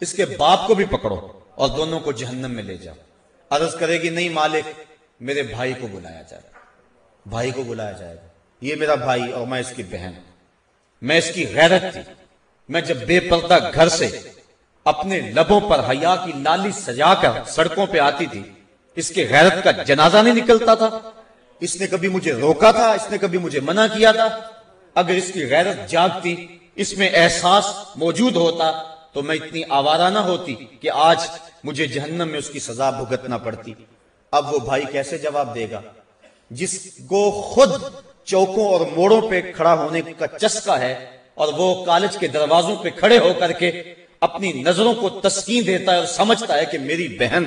اس کے باپ کو بھی پکڑو اور دونوں کو جہنم میں لے جاؤ۔ عرض کرے گی نہیں مالک، میرے بھائی کو بلایا جائے، بھائی کو بلایا جائے گا، یہ میرا بھائی اور میں اس کی بہن، میں اس کی غیرت تھی، میں جب بے پردہ گھر سے اپنے لبوں پر حیا کی لالی سجا کر سڑکوں پہ آتی تھی، اس کے غیرت کا جنازہ نہیں نکلتا تھا؟ اس نے کبھی مجھے روکا تھا؟ اس نے کبھی مجھے منع کیا تھا؟ اگر اس کی غیرت جاگتی، اس میں احساس موجود ہوتا، تو میں اتنی آوارہ نہ ہوتی کہ آج مجھے جہنم میں اس کی سزا بھگتنا پڑتی۔ اب وہ بھائی کیسے جواب دے گا جس کو خود چوکوں اور موڑوں پہ کھڑا ہونے کا چسکا ہے، اور وہ کالج کے دروازوں پہ کھڑے ہو کر کے اپنی نظروں کو تسکین دیتا ہے اور سمجھتا ہے کہ میری بہن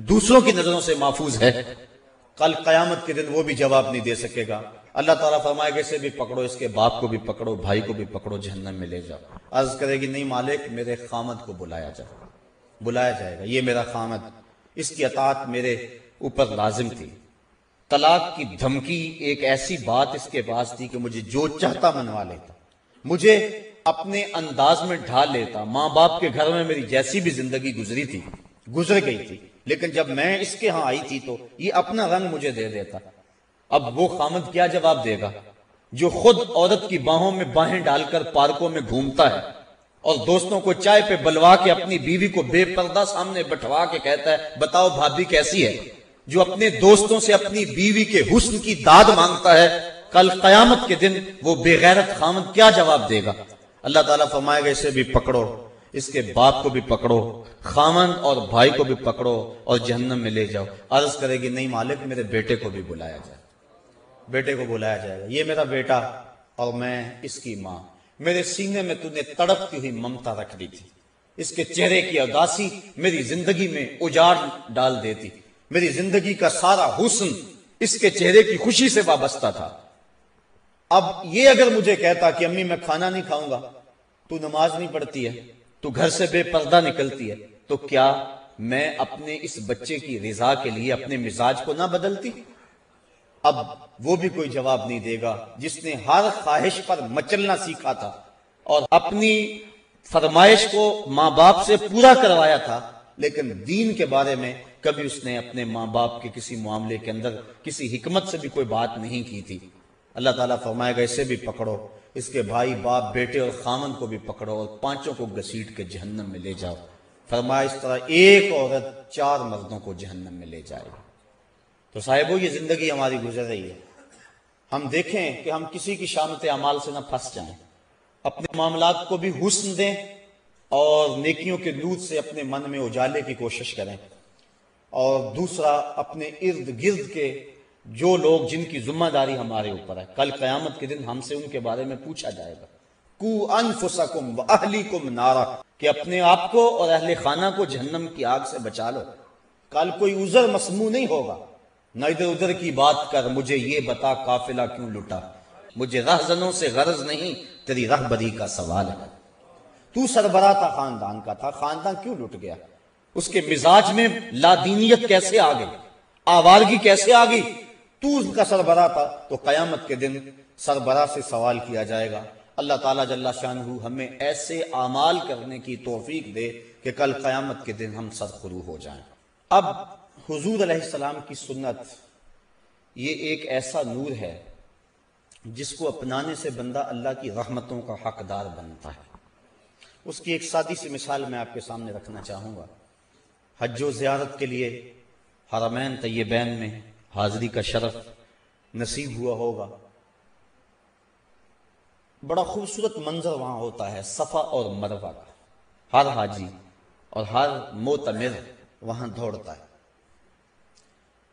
دوسروں کی نظروں سے محفوظ ہے؟ کل قیامت کے دن وہ بھی جواب نہیں دے سکے گا۔ اللہ تعالیٰ فرمائے گا اسے بھی پکڑو، اس کے باپ کو بھی پکڑو، بھائی کو بھی پکڑو، جہنم میں لے جاؤ۔ عرض کرے گی نہیں مالک، میرے خامد کو بلایا جائے، بلایا جائے گا، یہ میرا خامد، اس کی اطاعت میرے اوپر لازم تھی۔ طلاق کی دھمکی ایک ایسی بات اس کے پاس تھی کہ مجھے جو چاہتا منوا لیتا، مجھے اپنے انداز میں ڈھال لیتا۔ ماں باپ کے گھر میں میری جیسی بھی زندگی گزری تھی، گزر گئی تھی، لیکن جب میں اس کے ہاں آئی تھی تو یہ اپنا رنگ مجھے دے دیتا۔ اب وہ خامد کیا جواب دے گا جو خود عورت کی باہوں میں باہیں ڈال کر پارکوں میں گھومتا ہے اور دوستوں کو چائے پہ بلوا کے اپنی بیوی کو بے پردہ سامنے بٹھوا کے کہتا ہے بتاؤ بھابھی کیسی ہے، جو اپنے دوستوں سے اپنی بیوی کے حسن کی داد مانگتا ہے؟ کل قیامت کے دن وہ بے غیرت خامد کیا جواب دے گا؟ اللہ تعالیٰ فرمائے گا اسے بھی پکڑو، اس کے باپ کو بھی پکڑو، خامند اور بھائی کو بھی پکڑو اور جہنم میں لے جاؤ۔ عرض کرے گی نہیں مالک، میرے بیٹے کو بھی بلایا جائے، بیٹے کو بلایا جائے گا، یہ میرا بیٹا اور میں اس کی ماں، میرے سینے میں تو نے تڑپتی ہوئی ممتا رکھ دی تھی، اس کے چہرے کی اداسی میری زندگی میں اجاڑ ڈال دیتی، میری زندگی کا سارا حسن اس کے چہرے کی خوشی سے وابستہ تھا۔ اب یہ اگر مجھے کہتا کہ امی میں کھانا نہیں کھاؤں گا، تو نماز نہیں پڑھتی ہے، تو گھر سے بے پردہ نکلتی ہے، تو کیا میں اپنے اس بچے کی رضا کے لیے اپنے مزاج کو نہ بدلتی؟ اب وہ بھی کوئی جواب نہیں دے گا جس نے ہر خواہش پر مچلنا سیکھا تھا اور اپنی فرمائش کو ماں باپ سے پورا کروایا تھا، لیکن دین کے بارے میں کبھی اس نے اپنے ماں باپ کے کسی معاملے کے اندر کسی حکمت سے بھی کوئی بات نہیں کی تھی۔ اللہ تعالیٰ فرمائے گا اسے بھی پکڑو، اس کے بھائی باپ بیٹے اور خامن کو بھی پکڑو اور پانچوں کو گھسیٹ کے جہنم میں لے جاؤ۔ فرمایا اس طرح ایک عورت 4 مردوں کو جہنم میں لے جائے گی۔ تو صاحبو یہ زندگی ہماری گزر رہی ہے، ہم دیکھیں کہ ہم کسی کی شامت اعمال سے نہ پھنس جائیں، اپنے معاملات کو بھی حسن دیں اور نیکیوں کے نور سے اپنے من میں اجالے کی کوشش کریں، اور دوسرا اپنے ارد گرد کے جو لوگ جن کی ذمہ داری ہمارے اوپر ہے، کل قیامت کے دن ہم سے ان کے بارے میں پوچھا جائے گا، قُوا أَنفُسَكُمْ وَأَهْلِكُمْ نَارًا، کہ اپنے آپ کو اور اہل خانہ کو جہنم کی آگ سے بچا لو۔ کل کوئی عذر مسموع نہیں ہوگا، نہ ادھر ادھر کی بات کر، مجھے یہ بتا قافلہ کیوں لٹا، مجھے رہزنوں سے غرض نہیں، تیری رہبری کا سوال ہے۔ تو سربراہ تھا خاندان کا، تھا خاندان کیوں لٹ گیا؟ اس کے مزاج میں لادینیت کیسے آ گئی، آوارگی کیسے آ گئی؟ تو اس کا سربراہ تھا، تو قیامت کے دن سربراہ سے سوال کیا جائے گا۔ اللہ تعالیٰ جل شانہ ہمیں ایسے اعمال کرنے کی توفیق دے کہ کل قیامت کے دن ہم سرخرو ہو جائیں۔ اب حضور علیہ السلام کی سنت یہ ایک ایسا نور ہے جس کو اپنانے سے بندہ اللہ کی رحمتوں کا حقدار بنتا ہے۔ اس کی ایک سادی سی مثال میں آپ کے سامنے رکھنا چاہوں گا۔ حج و زیارت کے لیے حرمین طیبین میں حاضری کا شرف نصیب ہوا ہوگا، بڑا خوبصورت منظر وہاں ہوتا ہے صفا اور مروہ کا، ہر حاجی اور ہر معتمر وہاں دوڑتا ہے،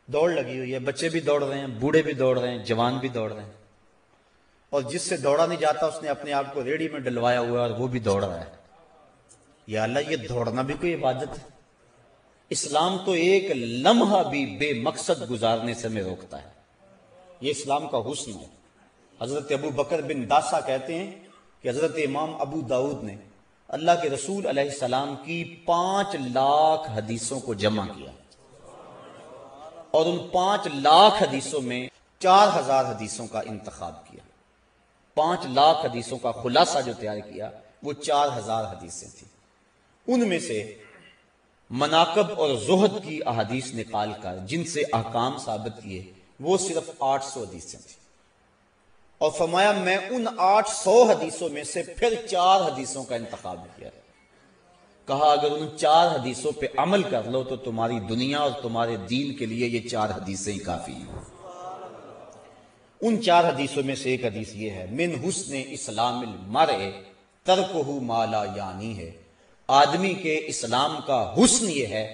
دوڑ لگی ہوئی ہے، بچے بھی دوڑ رہے ہیں، بوڑھے بھی دوڑ رہے ہیں، جوان بھی دوڑ رہے ہیں، اور جس سے دوڑا نہیں جاتا اس نے اپنے آپ کو ریڑھی میں ڈلوایا ہوا ہے اور وہ بھی دوڑ رہا ہے۔ یا اللہ، یہ دوڑنا بھی کوئی عبادت ہے؟ اسلام تو ایک لمحہ بھی بے مقصد گزارنے سے میں روکتا ہے، یہ اسلام کا حسن ہے۔ حضرت ابو بکر بن داسا کہتے ہیں کہ حضرت امام ابو داؤد نے اللہ کے رسول علیہ السلام کی 5 لاکھ حدیثوں کو جمع کیا، اور ان 5 لاکھ حدیثوں میں 4000 حدیثوں کا انتخاب کیا۔ 5 لاکھ حدیثوں کا خلاصہ جو تیار کیا وہ 4000 حدیثیں تھیں۔ ان میں سے مناقب اور زہد کی احادیث نکال کر جن سے احکام ثابت کیے وہ صرف 800 حدیثیں تھیں، اور فرمایا میں ان 800 حدیثوں میں سے پھر 4 حدیثوں کا انتخاب کیا، کہا اگر ان 4 حدیثوں پہ عمل کر لو تو تمہاری دنیا اور تمہارے دین کے لیے یہ 4 حدیثیں ہی کافی ہیں۔ ان 4 حدیثوں میں سے ایک حدیث یہ ہے، من حسن اسلام المرء ترکہ ما لا یعنی ہے، آدمی کے اسلام کا حسن یہ ہے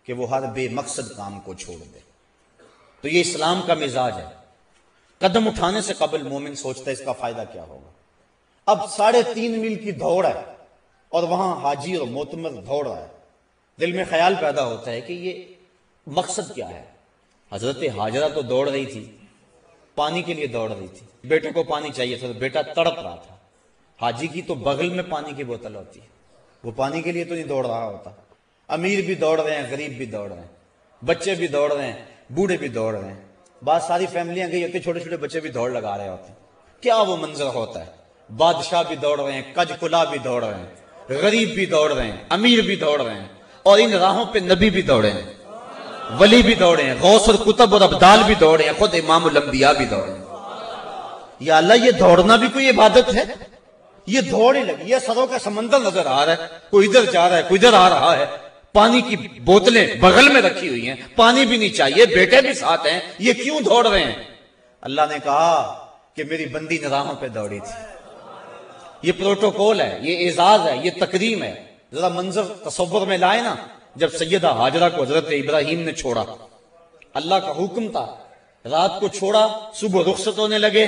کہ وہ ہر بے مقصد کام کو چھوڑ دے۔ تو یہ اسلام کا مزاج ہے۔ قدم اٹھانے سے قبل مومن سوچتا ہے اس کا فائدہ کیا ہوگا۔ اب 3.5 میل کی دوڑ ہے اور وہاں حاجی اور معتمر دوڑ رہا ہے، دل میں خیال پیدا ہوتا ہے کہ یہ مقصد کیا ہے۔ حضرت ہاجرہ تو دوڑ رہی تھی، پانی کے لیے دوڑ رہی تھی، بیٹے کو پانی چاہیے تھا تو بیٹا تڑپ رہا تھا۔ حاجی کی تو بغل میں پانی کی بوتل ہوتی ہے، وہ پانی کے لیے تو نہیں دوڑ رہا ہوتا۔ امیر بھی دوڑ رہے ہیں، غریب بھی دوڑ رہے ہیں، بچے بھی دوڑ رہے ہیں، بوڑھے بھی دوڑ رہے ہیں، بعض ساری فیملیاں گئی ہوتی ہیں، چھوٹے چھوٹے بچے بھی دوڑ لگا رہے ہوتے ہیں۔ کیا وہ منظر ہوتا ہے، بادشاہ بھی دوڑ رہے ہیں، کج کلا بھی دوڑ رہے ہیں، غریب بھی دوڑ رہے ہیں، امیر بھی دوڑ رہے ہیں، اور ان راہوں پہ نبی بھی دوڑے ہیں، ولی بھی دوڑے ہیں، غوث اور کتب اور ابدال بھی دوڑے ہیں، خود امام الانبیاء بھی دوڑے ہیں۔ یا اللہ، یہ دوڑنا بھی کوئی عبادت ہے؟ یہ دوڑ ہی لگی ہے، سروں کا سمندر نظر آ رہا ہے، کوئی ادھر جا رہا ہے، کوئی ادھر آ رہا ہے، پانی کی بوتلیں بغل میں رکھی ہوئی ہیں، پانی بھی نہیں چاہیے، بیٹے بھی ساتھ ہیں، یہ کیوں دوڑ رہے ہیں؟ اللہ نے کہا کہ میری بندی نے راہوں پہ دوڑی تھی۔ یہ پروٹوکول ہے، یہ اعزاز ہے، یہ تکریم ہے۔ ذرا منظر تصور میں لائے نا، جب سیدہ ہاجرہ کو حضرت ابراہیم نے چھوڑا، اللہ کا حکم تھا، رات کو چھوڑا، صبح رخصت ہونے لگے،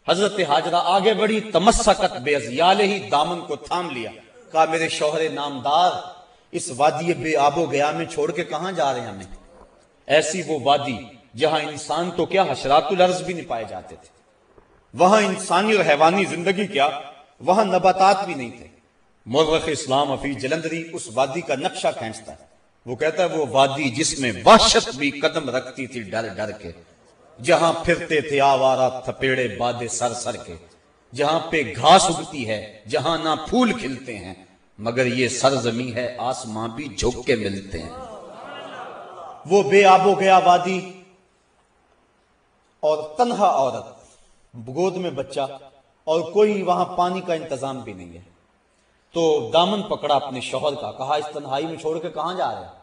حضرت ہاجرہ آگے بڑھی، تمسکت بعضیالہ، دامن کو تھام لیا، کہا میرے شوہر نامدار، اس وادی بے آب و گیا میں چھوڑ کے کہاں جا رہے ہیں ہمیں؟ ایسی وہ وادی جہاں انسان تو کیا حشرات الارض بھی نہیں پائے جاتے تھے، وہاں انسانی اور حیوانی زندگی کیا، وہاں نباتات بھی نہیں تھے۔ مورخ اسلام حفیظ جلندری اس وادی کا نقشہ کھینچتا ہے، وہ کہتا ہے وہ وادی جس میں وحشت بھی قدم رکھتی تھی ڈر ڈر کے، جہاں پھرتے تھے آوارہ تھپیڑے بادے سر سر کے، جہاں پہ گھاس اگتی ہے، جہاں نہ پھول کھلتے ہیں، مگر یہ سرزمین ہے آسماں بھی جھک کے ملتے ہیں۔ وہ بے آب و گیا وادی، اور تنہا عورت، گود میں بچہ، اور کوئی وہاں پانی کا انتظام بھی نہیں ہے۔ تو دامن پکڑا اپنے شوہر کا، کہا اس تنہائی میں چھوڑ کے کہاں جا رہے ہیں؟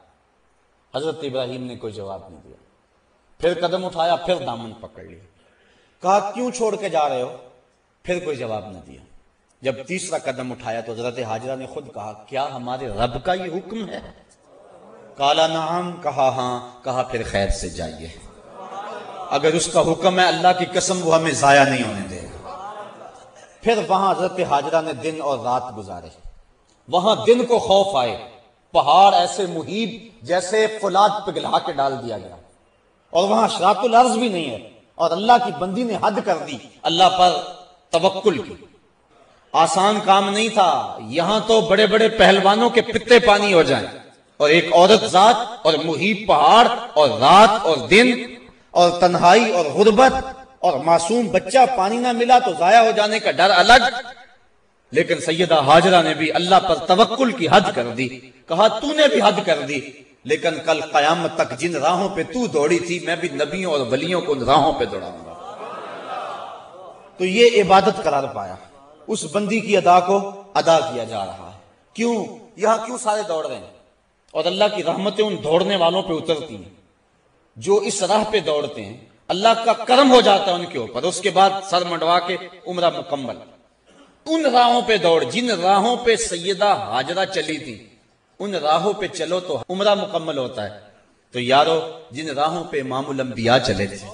حضرت ابراہیم نے کوئی جواب نہیں دیا، پھر قدم اٹھایا، پھر دامن پکڑ لیا، کہا کیوں چھوڑ کے جا رہے ہو؟ پھر کوئی جواب نہ دیا۔ جب تیسرا قدم اٹھایا تو حضرت ہاجرہ نے خود کہا کیا ہمارے رب کا یہ حکم ہے؟ کالا نعم، کہا ہاں، کہا پھر خیر سے جائیے، اگر اس کا حکم ہے اللہ کی قسم وہ ہمیں ضائع نہیں ہونے دے گا۔ پھر وہاں حضرت ہاجرہ نے دن اور رات گزارے، وہاں دن کو خوف آئے، پہاڑ ایسے محیط جیسے فولاد پگھلا کے ڈال دیا گیا، اور وہاں حشرات الارض بھی نہیں ہے، اور اللہ کی بندی نے حد کر دی، اللہ پر توکل کی۔ آسان کام نہیں تھا، یہاں تو بڑے بڑے پہلوانوں کے پتے پانی ہو جائیں، اور ایک عورت ذات اور محیط پہاڑ اور رات اور دن اور تنہائی اور غربت اور معصوم بچہ پانی نہ ملا تو ضائع ہو جانے کا ڈر الگ۔ لیکن سیدہ ہاجرہ نے بھی اللہ پر توکل کی حد کر دی، کہا تو نے بھی حد کر دی، لیکن کل قیامت تک جن راہوں پہ تو دوڑی تھی میں بھی نبیوں اور ولیوں کو ان راہوں پہ دوڑاؤں گا۔ تو یہ عبادت قرار پایا، اس بندی کی ادا کو ادا کیا جا رہا ہے۔ کیوں یہاں کیوں سارے دوڑ رہے ہیں؟ اور اللہ کی رحمتیں ان دوڑنے والوں پہ اترتی ہیں جو اس راہ پہ دوڑتے ہیں، اللہ کا کرم ہو جاتا ہے ان کے اوپر، اس کے بعد سر منڈوا کے عمرہ مکمل۔ ان راہوں پہ دوڑ، جن راہوں پہ سیدہ ہاجرہ چلی تھی، ان راہوں پہ چلو تو عمرہ مکمل ہوتا ہے۔ تو یارو، جن راہوں پہ امام الانبیاء چلے تھے،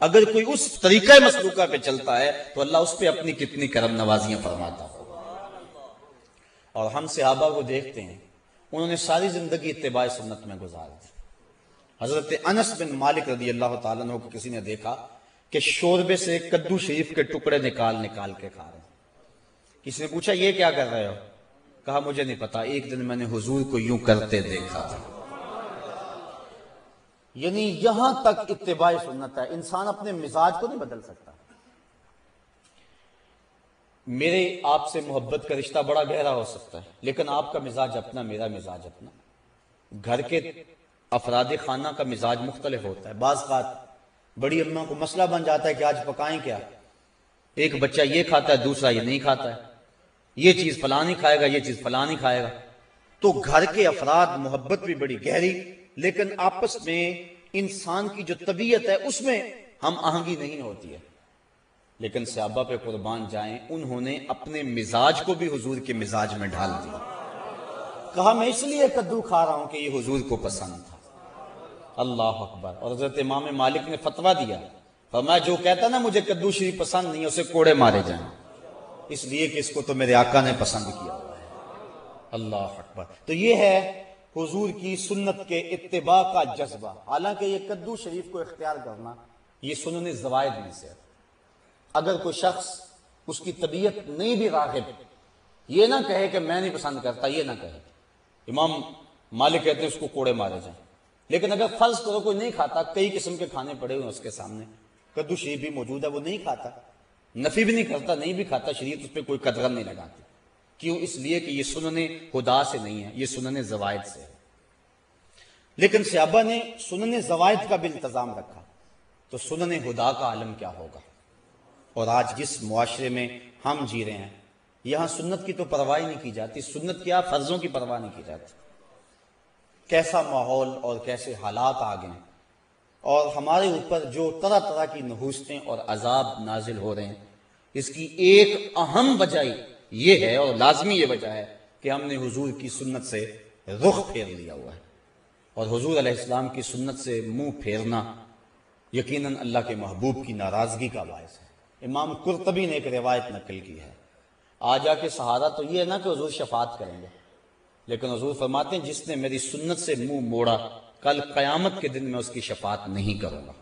اگر کوئی اس طریقہ مسلوکہ پہ چلتا ہے تو اللہ اس پہ اپنی کتنی کرم نوازیاں فرماتا ہے۔ اور ہم صحابہ کو دیکھتے ہیں، انہوں نے ساری زندگی اتباع سنت میں گزار دی۔ حضرت انس بن مالک رضی اللہ تعالیٰ عنہ کو کسی نے دیکھا کہ شوربے سے کدو شریف کے ٹکڑے نکال نکال کے کھا رہے ہیں۔ کسی نے پوچھا یہ کیا کر رہے ہو؟ کہا مجھے نہیں پتا، ایک دن میں نے حضور کو یوں کرتے دیکھا تھا۔ یعنی یہاں تک اتباع سنت ہے، انسان اپنے مزاج کو نہیں بدل سکتا۔ میرے آپ سے محبت کا رشتہ بڑا گہرا ہو سکتا ہے، لیکن آپ کا مزاج اپنا، میرا مزاج اپنا، گھر کے افراد خانہ کا مزاج مختلف ہوتا ہے۔ بعض بات بڑی اماں کو مسئلہ بن جاتا ہے کہ آج پکائیں کیا، ایک بچہ یہ کھاتا ہے، دوسرا یہ نہیں کھاتا ہے، یہ چیز فلاں نہیں کھائے گا، یہ چیز فلاں نہیں کھائے گا۔ تو گھر کے افراد محبت بھی بڑی گہری، لیکن آپس میں انسان کی جو طبیعت ہے اس میں ہم آہنگی نہیں ہوتی ہے۔ لیکن صحابہ پہ قربان جائیں، انہوں نے اپنے مزاج کو بھی حضور کے مزاج میں ڈھال دیا۔ کہا میں اس لیے کدو کھا رہا ہوں کہ یہ حضور کو پسند تھا۔ اللہ اکبر۔ اور حضرت امام مالک نے فتویٰ دیا، فرمایا جو کہتا نا مجھے کدو شریف پسند نہیں، اسے کوڑے مارے جائیں، اس لیے کہ اس کو تو میرے آقا نے پسند کیا ہوا ہے۔ اللہ اکبر۔ تو یہ ہے حضور کی سنت کے اتباع کا جذبہ۔ حالانکہ یہ کدو شریف کو اختیار کرنا یہ سنن زوائد میں سے، اگر کوئی شخص اس کی طبیعت نہیں بھی راغب، یہ نہ کہے کہ میں نہیں پسند کرتا، یہ نہ کہے۔ امام مالک کہتے ہیں اس کو کوڑے مارے جائیں۔ لیکن اگر فرض کرو کوئی نہیں کھاتا، کئی قسم کے کھانے پڑے ہوئے اس کے سامنے، کدو شریف بھی موجود ہے، وہ نہیں کھاتا، نفی بھی نہیں کرتا، نہیں بھی کھاتا، شریعت اس پہ کوئی قدغن نہیں لگاتی۔ کیوں؟ اس لیے کہ یہ سنن خدا سے نہیں ہے، یہ سنن زوائد سے ہے۔ لیکن صحابہ نے سنن زوائد کا بھی التزام رکھا، تو سنن خدا کا عالم کیا ہوگا؟ اور آج جس معاشرے میں ہم جی رہے ہیں، یہاں سنت کی تو پرواہ نہیں کی جاتی، سنت کیا فرضوں کی پرواہ نہیں کی جاتی۔ کیسا ماحول اور کیسے حالات آ گئے، اور ہمارے اوپر جو طرح طرح کی نحوستیں اور عذاب نازل ہو رہے ہیں، اس کی ایک اہم وجہ یہ ہے، اور لازمی یہ وجہ ہے، کہ ہم نے حضور کی سنت سے رخ پھیر لیا ہوا ہے۔ اور حضور علیہ السلام کی سنت سے منہ پھیرنا یقیناً اللہ کے محبوب کی ناراضگی کا باعث ہے۔ امام قرطبی نے ایک روایت نقل کی ہے، آج آ کے سہارا تو یہ ہے نا کہ حضور شفاعت کریں گے، لیکن حضور فرماتے ہیں جس نے میری سنت سے منہ موڑا، کل قیامت کے دن میں اس کی شفاعت نہیں کروں گا۔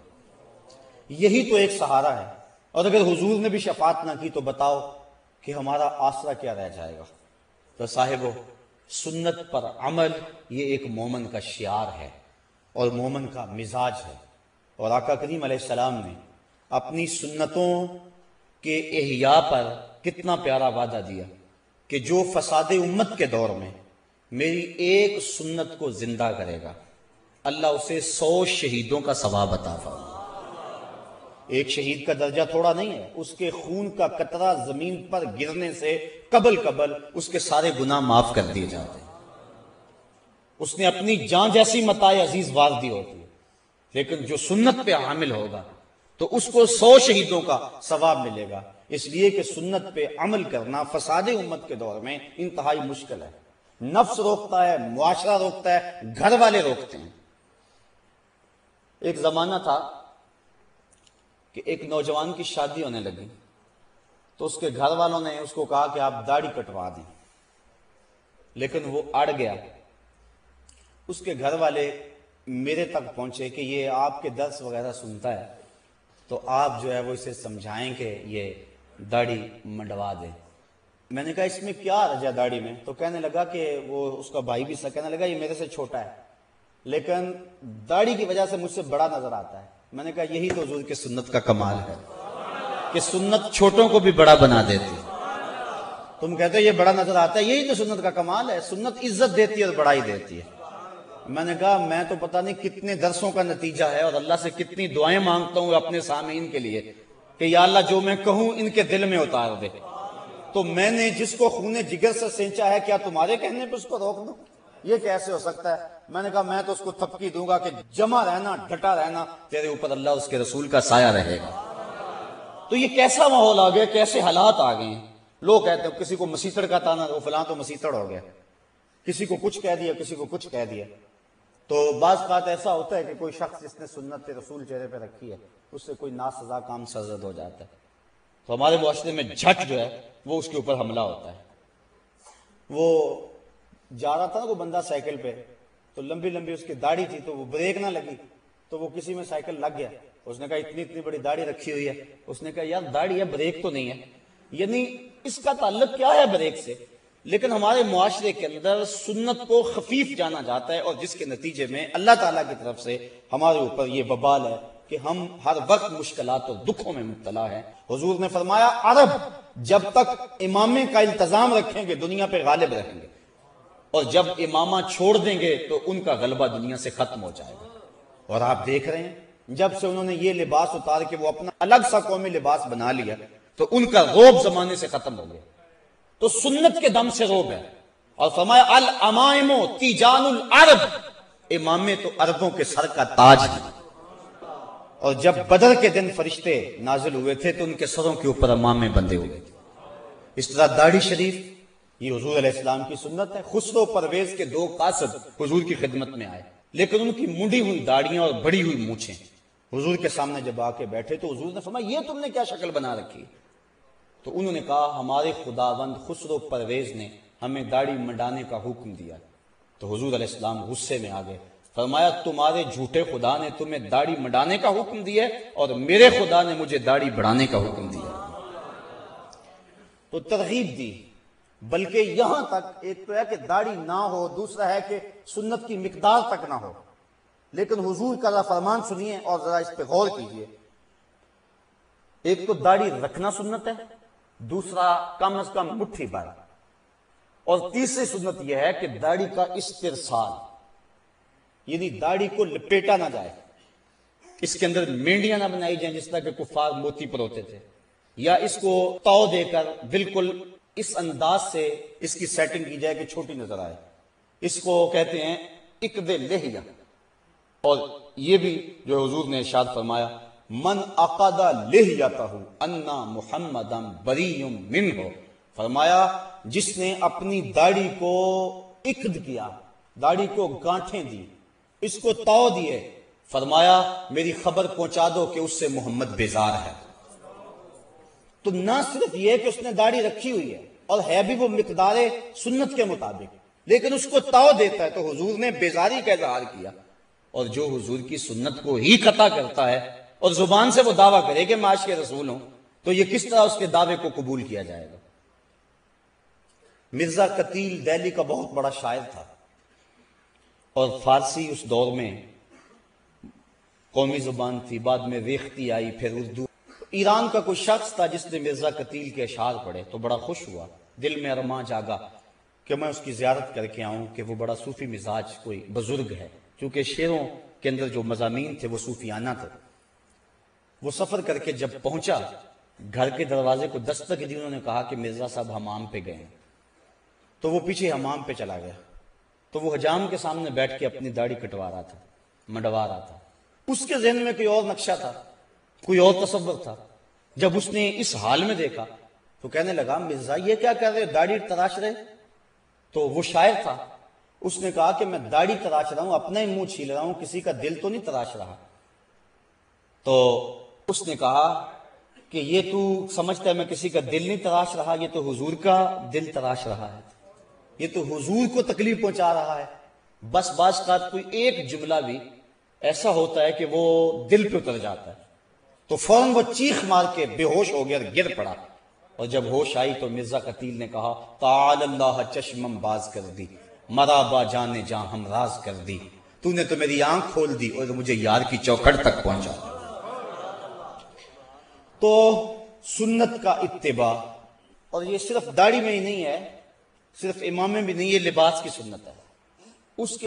یہی تو ایک سہارا ہے، اور اگر حضور نے بھی شفاعت نہ کی تو بتاؤ کہ ہمارا آسرا کیا رہ جائے گا۔ تو صاحبو، سنت پر عمل یہ ایک مومن کا شعار ہے اور مومن کا مزاج ہے۔ اور آقا کریم علیہ السلام نے اپنی سنتوں کے احیاء پر کتنا پیارا وعدہ دیا کہ جو فساد امت کے دور میں میری ایک سنت کو زندہ کرے گا، اللہ اسے 100 شہیدوں کا ثواب عطا فرمائے۔ ایک شہید کا درجہ تھوڑا نہیں ہے، اس کے خون کا قطرہ زمین پر گرنے سے قبل اس کے سارے گناہ معاف کر دیے جاتے ہیں۔ اس نے اپنی جان جیسی متاع عزیز وار دی ہوتی ہے، لیکن جو سنت پہ حامل ہوگا تو اس کو 100 شہیدوں کا ثواب ملے گا، اس لیے کہ سنت پہ عمل کرنا فساد امت کے دور میں انتہائی مشکل ہے۔ نفس روکتا ہے، معاشرہ روکتا ہے، گھر والے روکتے ہیں۔ ایک زمانہ تھا کہ ایک نوجوان کی شادی ہونے لگی، تو اس کے گھر والوں نے اس کو کہا کہ آپ داڑھی کٹوا دیں، لیکن وہ اڑ گیا۔ اس کے گھر والے میرے تک پہنچے کہ یہ آپ کے درس وغیرہ سنتا ہے، تو آپ جو ہے وہ اسے سمجھائیں کہ یہ داڑھی منڈوا دے۔ میں نے کہا اس میں کیا حرج ہے داڑھی میں؟ تو کہنے لگا کہ وہ اس کا بھائی بھی کہنے لگا یہ میرے سے چھوٹا ہے، لیکن داڑھی کی وجہ سے مجھ سے بڑا نظر آتا ہے۔ میں نے کہا یہی تو حضور کے سنت کا کمال ہے کہ سنت چھوٹوں کو بھی بڑا بنا دیتی۔ تم کہتے ہو یہ بڑا نظر آتا ہے، یہی تو سنت کا کمال ہے، سنت عزت دیتی ہے اور بڑائی دیتی ہے۔ میں نے کہا میں تو پتہ نہیں کتنے درسوں کا نتیجہ ہے، اور اللہ سے کتنی دعائیں مانگتا ہوں اپنے سامعین کے لیے کہ یا اللہ جو میں کہوں ان کے دل میں اتار دے۔ تو میں نے جس کو خون جگر سے سینچا ہے، کیا تمہارے کہنے پہ اس کو روک دوں؟ یہ کیسے ہو سکتا ہے؟ میں نے کہا میں تو اس کو تھپکی دوں گا کہ جمع رہنا، ڈٹا رہنا، تیرے اوپر اللہ اس کے رسول کا سایہ رہے گا۔ تو یہ کیسا ماحول آ گیا، کیسے حالات آ گئے ہیں۔ لوگ کہتے ہیں کسی کو مسیتڑ کا تانا، وہ فلاں تو مسیتڑ ہو گیا، کسی کو کچھ کہہ دیا، کسی کو کچھ کہہ دیا۔ تو بعض بات ایسا ہوتا ہے کہ کوئی شخص جس نے سنت رسول چہرے پہ رکھی ہے، اس سے کوئی ناسزا کام سرزد ہو جاتا ہے، تو ہمارے معاشرے میں جھٹ جو ہے وہ اس کے اوپر حملہ ہوتا ہے۔ وہ جا رہا تھا نا وہ بندہ سائیکل پہ، تو لمبی لمبی اس کی داڑھی تھی، تو وہ بریک نہ لگی، تو وہ کسی میں سائیکل لگ گیا۔ اس نے کہا اتنی بڑی داڑھی رکھی ہوئی ہے۔ اس نے کہا یار داڑھی ہے، بریک تو نہیں ہے، یعنی اس کا تعلق کیا ہے بریک سے؟ لیکن ہمارے معاشرے کے اندر سنت کو خفیف جانا جاتا ہے، اور جس کے نتیجے میں اللہ تعالیٰ کی طرف سے ہمارے اوپر یہ وبال ہے کہ ہم ہر وقت مشکلات اور دکھوں میں مبتلا ہیں۔ حضور نے فرمایا عرب جب تک امامے کا التزام رکھیں گے دنیا پہ غالب رہیں گے، اور جب امامہ چھوڑ دیں گے تو ان کا غلبہ دنیا سے ختم ہو جائے گا۔ اور آپ دیکھ رہے ہیں جب سے انہوں نے یہ لباس اتار کے وہ اپنا الگ سا قومی لباس بنا لیا تو ان کا رعب زمانے سے ختم ہو گیا۔ تو سنت کے دم سے رعب ہے، اور فرمایا الامائم تیجان العرب، امامے تو عربوں کے سر کا تاج ہے۔ اور جب بدر کے دن فرشتے نازل ہوئے تھے تو ان کے سروں کے اوپر امامے بندھے ہوئے تھے۔ اس طرح داڑھی شریف یہ حضور علیہ السلام کی سنت ہے۔ خسرو پرویز کے 2 قاصد حضور کی خدمت میں آئے، لیکن ان کی منڈی ہوئی داڑیاں اور بڑی ہوئی مونچھیں حضور کے سامنے جب آ کے بیٹھے تو حضور نے فرمایا یہ تم نے کیا شکل بنا رکھی؟ تو انہوں نے کہا ہمارے خداوند خسرو پرویز نے ہمیں داڑھی منڈانے کا حکم دیا۔ تو حضور علیہ السلام غصے میں آ گئے، فرمایا تمہارے جھوٹے خدا نے تمہیں داڑھی منڈانے کا حکم دیا اور میرے خدا نے مجھے داڑھی بڑھانے کا حکم دیا۔ تو ترغیب دی، بلکہ یہاں تک ایک تو ہے کہ داڑھی نہ ہو، دوسرا ہے کہ سنت کی مقدار تک نہ ہو۔ لیکن حضور کا فرمان سنیے اور ذرا اس پہ غور کیجئے۔ ایک تو داڑھی رکھنا سنت ہے، دوسرا کم از کم مٹھی بھر، اور تیسری سنت یہ ہے کہ داڑھی کا استرسال، یعنی داڑھی کو لپیٹا نہ جائے، اس کے اندر مینڈیاں نہ بنائی جائیں جس طرح کہ کفار موتی پروتے تھے، یا اس کو تو دے کر بالکل اس انداز سے اس کی سیٹنگ کی جائے کہ چھوٹی نظر آئے۔ اس کو کہتے ہیں اقد لحیہ۔ اور یہ بھی جو حضور نے ارشاد فرمایا من عقد لحیتہ انا محمدا بری منہ، فرمایا جس نے اپنی داڑھی کو عقد کیا، داڑھی کو گانٹھیں دی، اس کو تو دیے، فرمایا میری خبر پہنچا دو کہ اس سے محمد بیزار ہے۔ تو نہ صرف یہ کہ اس نے داڑھی رکھی ہوئی ہے اور ہے بھی وہ مقدار سنت کے مطابق، لیکن اس کو تو دیتا ہے، تو حضور نے بیزاری کا اظہار کیا۔ اور جو حضور کی سنت کو ہی قطع کرتا ہے اور زبان سے وہ دعویٰ کرے کہ میں عاشق رسول ہوں، تو یہ کس طرح اس کے دعوے کو قبول کیا جائے گا؟ مرزا قتیل دہلی کا بہت بڑا شاعر تھا، اور فارسی اس دور میں قومی زبان تھی، بعد میں ریختی آئی، پھر اردو۔ ایران کا کوئی شخص تھا جس نے مرزا قتیل کے اشعار پڑھے تو بڑا خوش ہوا، دل میں ارماں جاگا کہ میں اس کی زیارت کر کے آؤں کہ وہ بڑا صوفی مزاج کوئی بزرگ ہے، کیونکہ شعروں کے اندر جو مضامین تھے وہ صوفیانہ تھے۔ وہ سفر کر کے جب پہنچا، گھر کے دروازے کو دستک دی، انہوں نے کہا کہ مرزا صاحب حمام پہ گئے ہیں، تو وہ پیچھے حمام پہ چلا گیا۔ تو وہ حجام کے سامنے بیٹھ کے اپنی داڑھی کٹوا رہا تھا، منڈوا رہا تھا۔ اس کے ذہن میں کوئی اور نقشہ تھا، کوئی اور تصور تھا۔ جب اس نے اس حال میں دیکھا تو کہنے لگا مرزا یہ کیا کر رہے، داڑھی تراش رہے؟ تو وہ شاعر تھا، اس نے کہا کہ میں داڑھی تراش رہا ہوں، اپنا ہی منہ چھیل رہا ہوں، کسی کا دل تو نہیں تراش رہا۔ تو اس نے کہا کہ یہ تو سمجھتا ہے میں کسی کا دل نہیں تراش رہا، یہ تو حضور کا دل تراش رہا ہے، یہ تو حضور کو تکلیف پہنچا رہا ہے۔ بس بعض اوقات کوئی ایک جملہ بھی ایسا ہوتا ہے کہ وہ دل پہ اتر جاتا ہے، تو فوراً وہ چیخ مار کے بے ہوش ہو گیا اور گر پڑا۔ اور جب ہوش آئی تو مرزا قتیل نے کہا تعال اللہ چشمم باز کر دی، مرابا جانے جاں ہم راز کر دی، تو نے تو میری آنکھ کھول دی اور مجھے یار کی چوکھٹ تک پہنچا۔ تو سنت کا اتباع، اور یہ صرف داڑھی میں ہی نہیں ہے، صرف امامے بھی نہیں، یہ لباس کی سنت ہے۔ اس کے